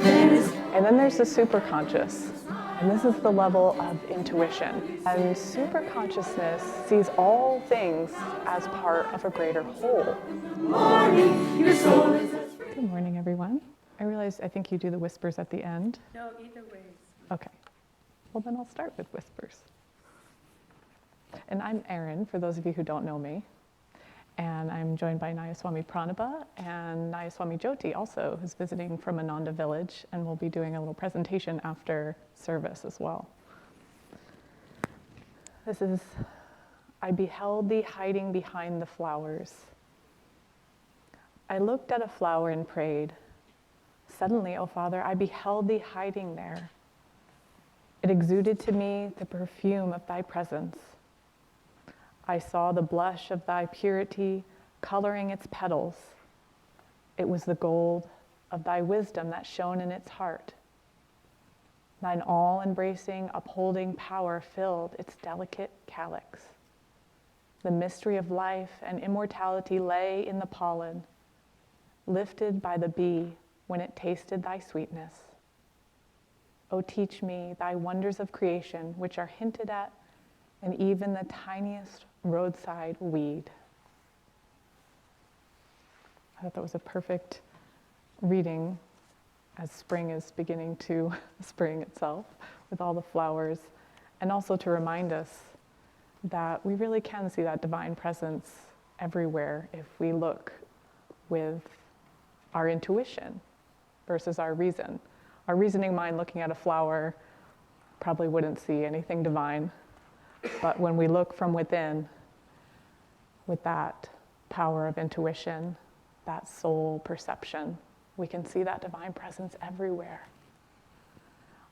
And then there's the superconscious. And this is the level of intuition. And superconsciousness sees all things as part of a greater whole. Good morning, everyone. I think you do the whispers at the end. No, either way. Okay. Well, then I'll start with whispers. And I'm Erin, for those of you who don't know me. And I'm joined by Nayaswami Pranaba and Nayaswami Jyoti also, who's visiting from Ananda village, and we'll be doing a little presentation after service as well. This is, I beheld thee hiding behind the flowers. I looked at a flower and prayed. Suddenly, O Father, I beheld thee hiding there. It exuded to me the perfume of thy presence. I saw the blush of thy purity coloring its petals. It was the gold of thy wisdom that shone in its heart. Thine all-embracing, upholding power filled its delicate calyx. The mystery of life and immortality lay in the pollen, lifted by the bee when it tasted thy sweetness. O teach me thy wonders of creation, which are hinted at in even the tiniest roadside weed. I thought that was a perfect reading as spring is beginning to spring itself with all the flowers, and also to remind us that we really can see that divine presence everywhere if we look with our intuition versus our reason. Our reasoning mind looking at a flower probably wouldn't see anything divine, but when we look from within with that power of intuition, that soul perception, we can see that divine presence everywhere.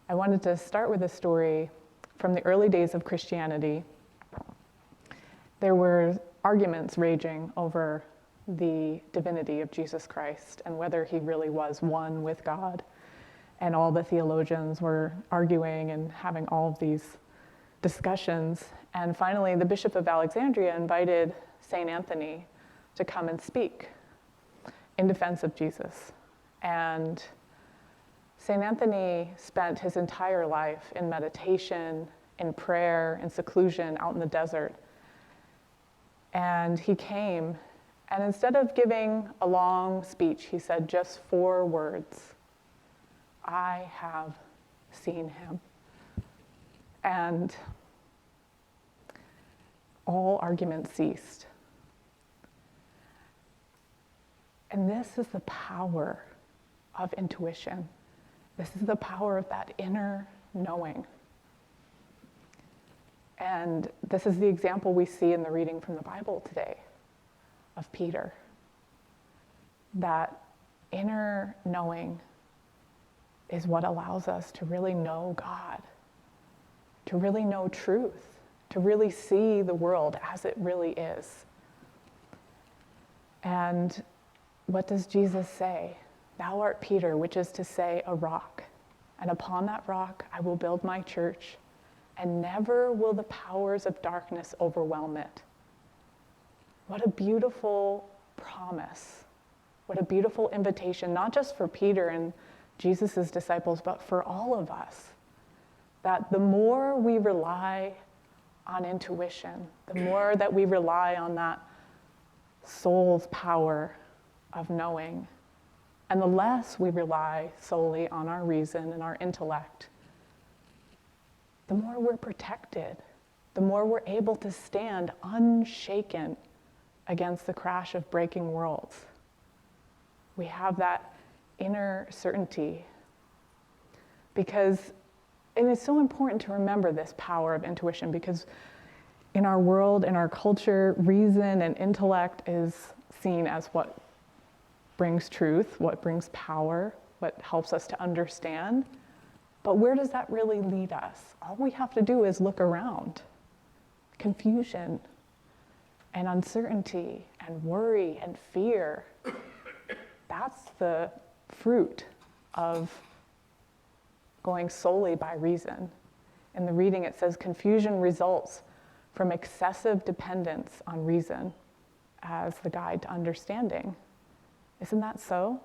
I wanted to start with a story from the early days of Christianity. There were arguments raging over the divinity of Jesus Christ and whether he really was one with God. And all the theologians were arguing and having all of these discussions. And finally, the Bishop of Alexandria invited St. Anthony to come and speak in defense of Jesus. And St. Anthony spent his entire life in meditation, in prayer, in seclusion, out in the desert. And he came, and instead of giving a long speech, he said just 4 words: I have seen him. And all argument ceased. And this is the power of intuition. This is the power of that inner knowing. And this is the example we see in the reading from the Bible today of Peter. That inner knowing is what allows us to really know God, to really know truth, to really see the world as it really is. And what does Jesus say? Thou art Peter, which is to say a rock. And upon that rock I will build my church, and never will the powers of darkness overwhelm it. What a beautiful promise. What a beautiful invitation, not just for Peter and Jesus' disciples, but for all of us. That the more we rely on intuition, the more that we rely on that soul's power of knowing, and the less we rely solely on our reason and our intellect, the more we're protected, the more we're able to stand unshaken against the crash of breaking worlds. We have that inner certainty because, and it's so important to remember this power of intuition, because in our world, in our culture, reason and intellect is seen as what brings truth, what brings power, what helps us to understand. But where does that really lead us? All we have to do is look around. Confusion and uncertainty and worry and fear, that's the fruit of going solely by reason. In the reading it says confusion results from excessive dependence on reason as the guide to understanding. Isn't that so?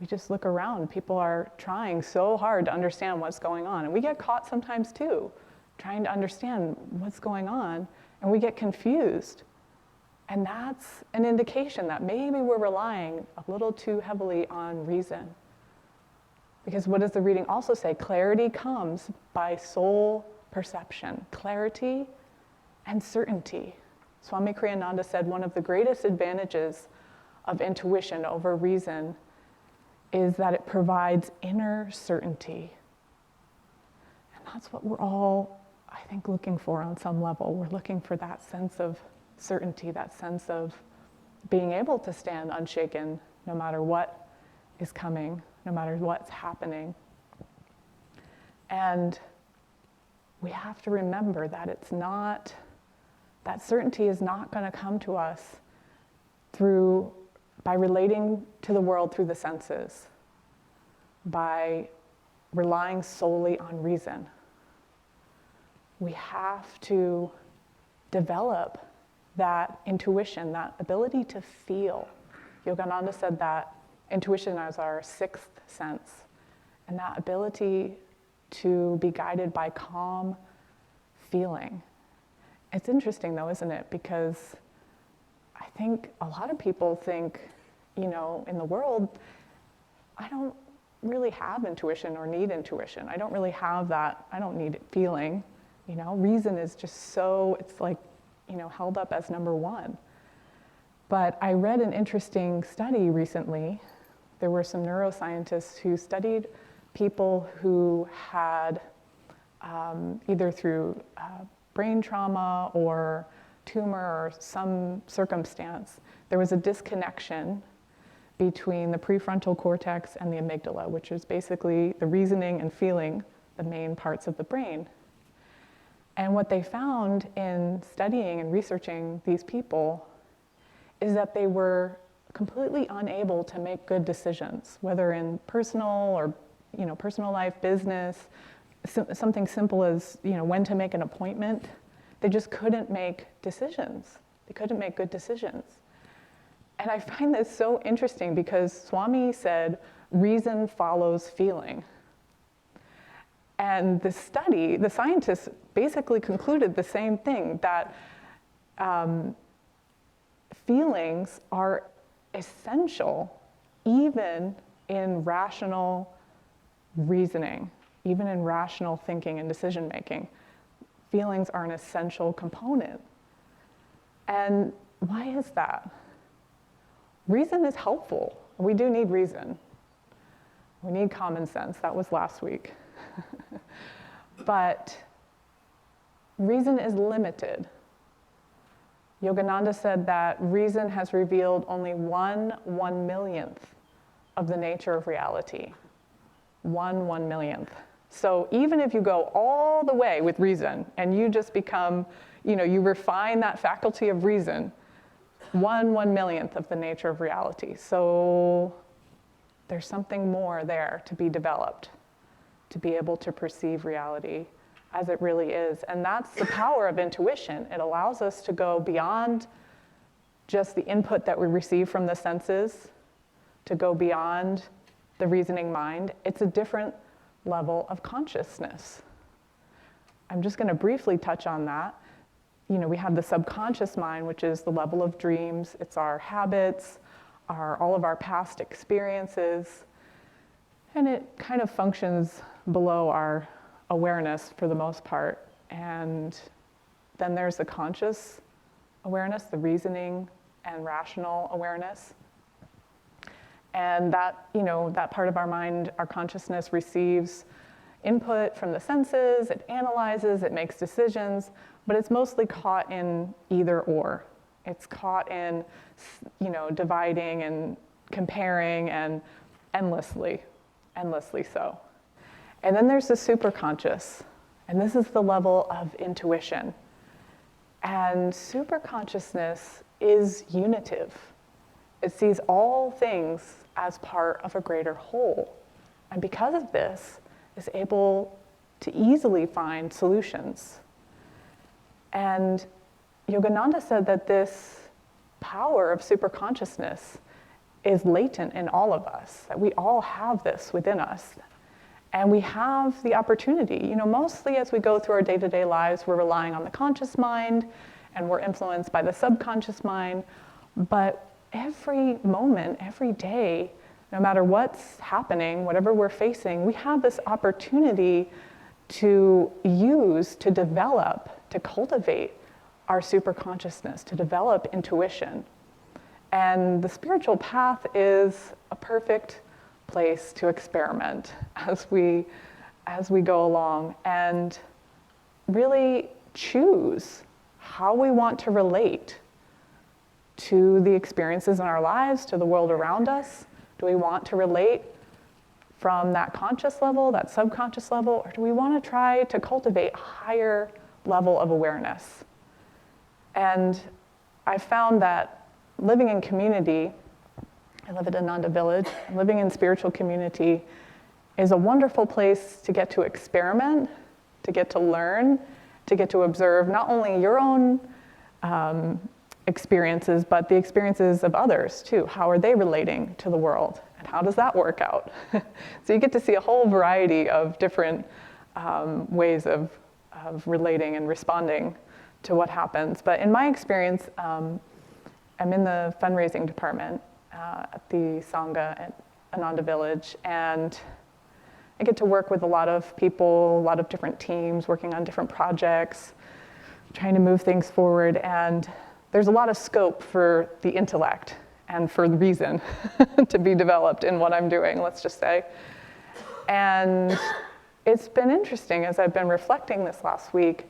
We just look around. People are trying so hard to understand what's going on. And we get caught sometimes too, trying to understand what's going on, and we get confused. And that's an indication that maybe we're relying a little too heavily on reason. Because what does the reading also say? Clarity comes by soul perception. Clarity and certainty. Swami Kriyananda said one of the greatest advantages of intuition over reason is that it provides inner certainty. And that's what we're all, I think, looking for on some level. We're looking for that sense of certainty, that sense of being able to stand unshaken no matter what is coming, no matter what's happening. And we have to remember that it's not, that certainty is not going to come to us by relating to the world through the senses, by relying solely on reason. We have to develop that intuition, that ability to feel. Yogananda said that intuition is our sixth sense, and that ability to be guided by calm feeling. It's interesting though, isn't it? Because I think a lot of people think, in the world, I don't really have intuition or need intuition. I don't really have that. I don't need feeling. Reason is just so, it's like, held up as number one. But I read an interesting study recently. There were some neuroscientists who studied people who had either through brain trauma or tumor or some circumstance, there was a disconnection between the prefrontal cortex and the amygdala, which is basically the reasoning and feeling, the main parts of the brain. And what they found in studying and researching these people is that they were completely unable to make good decisions, whether in personal or personal life, business, something simple as when to make an appointment. They just couldn't make decisions. They couldn't make good decisions. And I find this so interesting because Swami said, reason follows feeling. And the study, the scientists basically concluded the same thing, that feelings are essential even in rational reasoning, even in rational thinking and decision making. Feelings are an essential component. And why is that? Reason is helpful. We do need reason. We need common sense. That was last week. But reason is limited. Yogananda said that reason has revealed only 1/1,000,000th of the nature of reality. 1/1,000,000th. So even if you go all the way with reason and you just become, you refine that faculty of reason, 1/1,000,000th of the nature of reality. So there's something more there to be developed, to be able to perceive reality as it really is. And that's the power of intuition. It allows us to go beyond just the input that we receive from the senses, to go beyond the reasoning mind. It's a different level of consciousness. I'm just going to briefly touch on that. We have the subconscious mind, which is the level of dreams. It's our habits, all of our past experiences, and it kind of functions below our awareness for the most part. And then there's the conscious awareness, the reasoning and rational awareness. And that, that part of our mind, our consciousness receives input from the senses, it analyzes, it makes decisions, but it's mostly caught in either or. It's caught in, dividing and comparing and endlessly so. And then there's the superconscious, and this is the level of intuition. And superconsciousness is unitive. It sees all things as part of a greater whole. And because of this, is able to easily find solutions. And Yogananda said that this power of superconsciousness is latent in all of us, that we all have this within us. And we have the opportunity, mostly as we go through our day-to-day lives, we're relying on the conscious mind and we're influenced by the subconscious mind. But every moment, every day, no matter what's happening, whatever we're facing, we have this opportunity to use, to develop, to cultivate our superconsciousness, to develop intuition. And the spiritual path is a perfect place to experiment as we go along and really choose how we want to relate to the experiences in our lives, to the world around us. Do we want to relate from that conscious level, that subconscious level, or do we want to try to cultivate a higher level of awareness? And I found that living in community, I live at Ananda Village, living in spiritual community is a wonderful place to get to experiment, to get to learn, to get to observe not only your own experiences, but the experiences of others too. How are they relating to the world? And how does that work out? So you get to see a whole variety of different ways of relating and responding to what happens. But in my experience, I'm in the fundraising department at the Sangha at Ananda Village, and I get to work with a lot of people, a lot of different teams, working on different projects, trying to move things forward, and there's a lot of scope for the intellect and for the reason to be developed in what I'm doing, let's just say. And it's been interesting as I've been reflecting this last week.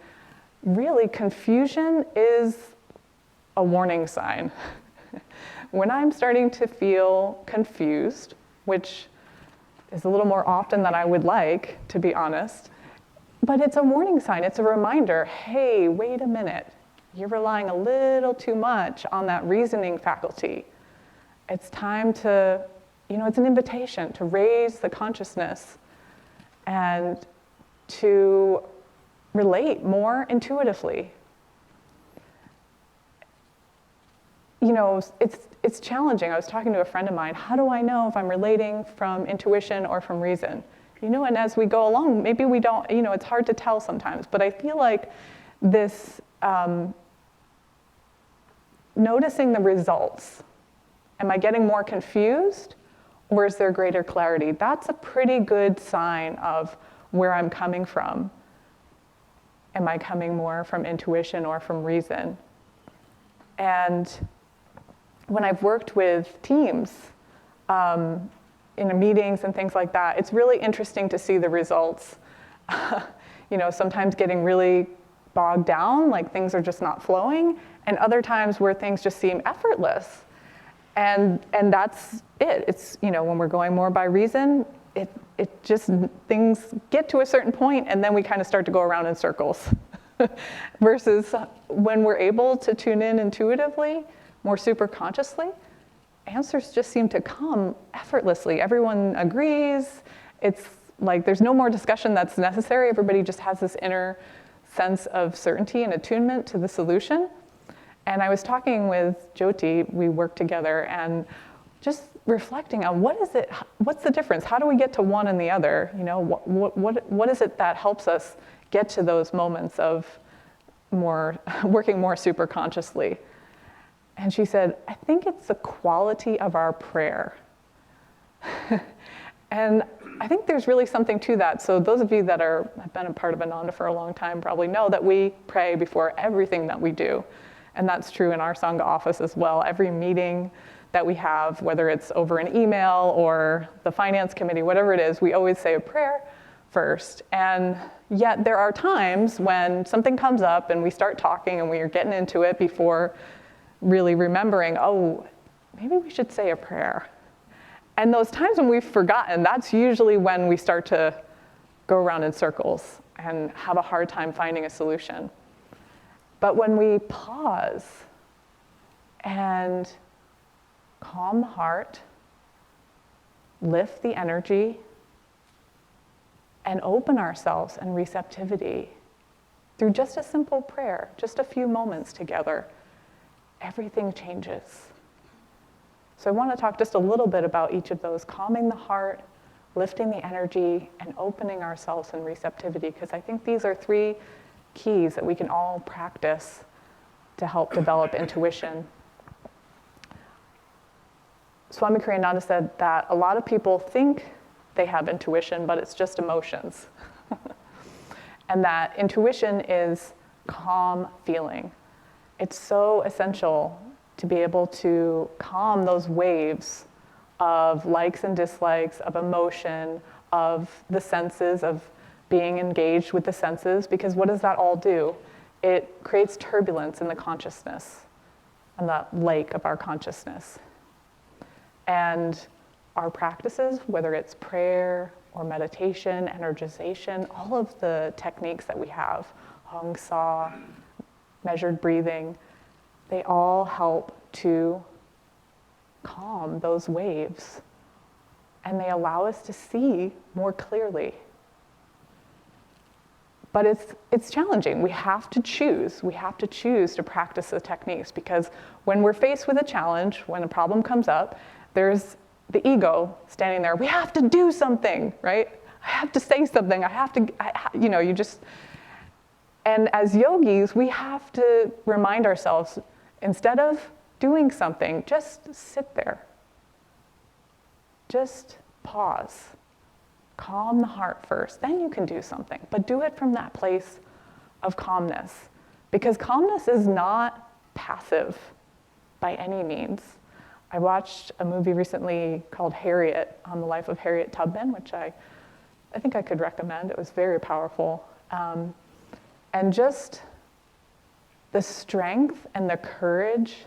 Really, confusion is a warning sign. When I'm starting to feel confused, which is a little more often than I would like, to be honest, but it's a warning sign, it's a reminder, hey, wait a minute, you're relying a little too much on that reasoning faculty. It's time to, it's an invitation to raise the consciousness and to relate more intuitively. It's challenging. I was talking to a friend of mine, how do I know if I'm relating from intuition or from reason? And as we go along, maybe we don't, it's hard to tell sometimes, but I feel like this, noticing the results. Am I getting more confused or is there greater clarity? That's a pretty good sign of where I'm coming from. Am I coming more from intuition or from reason? And when I've worked with teams in meetings and things like that, it's really interesting to see the results. Sometimes getting really bogged down, like things are just not flowing, and other times where things just seem effortless. And that's it. It's, when we're going more by reason, it just, things get to a certain point and then we kind of start to go around in circles. Versus when we're able to tune in intuitively, more super consciously, answers just seem to come effortlessly. Everyone agrees. It's like there's no more discussion that's necessary. Everybody just has this inner sense of certainty and attunement to the solution. And I was talking with Jyoti, we worked together, and just reflecting on what's the difference? How do we get to one and the other? What is it that helps us get to those moments of working more super consciously? And she said, I think it's the quality of our prayer. And I think there's really something to that. So those of you that have been a part of Ananda for a long time probably know that we pray before everything that we do. And that's true in our Sangha office as well. Every meeting that we have, whether it's over an email or the finance committee, whatever it is, we always say a prayer first. And yet there are times when something comes up and we start talking and we are getting into it before really remembering, oh, maybe we should say a prayer. And those times when we've forgotten, that's usually when we start to go around in circles and have a hard time finding a solution. But when we pause and calm the heart, lift the energy, and open ourselves in receptivity through just a simple prayer, just a few moments together, everything changes. So I want to talk just a little bit about each of those: calming the heart, lifting the energy, and opening ourselves in receptivity, because I think these are 3 keys that we can all practice to help develop intuition. Swami Kriyananda said that a lot of people think they have intuition, but it's just emotions. And that intuition is calm feeling. It's so essential to be able to calm those waves of likes and dislikes, of emotion, of the senses, of being engaged with the senses, because what does that all do? It creates turbulence in the consciousness and the lake of our consciousness. And our practices, whether it's prayer or meditation, energization, all of the techniques that we have, Hong Sa, measured breathing, they all help to calm those waves. And they allow us to see more clearly. But it's challenging. We have to choose. We have to choose to practice the techniques, because when we're faced with a challenge, when a problem comes up, there's the ego standing there. We have to do something, right? I have to say something. And as yogis, we have to remind ourselves, instead of doing something, just sit there. Just pause. Calm the heart first, then you can do something. But do it from that place of calmness, because calmness is not passive by any means. I watched a movie recently called Harriet, on the life of Harriet Tubman, which I think I could recommend. It was very powerful. And just the strength and the courage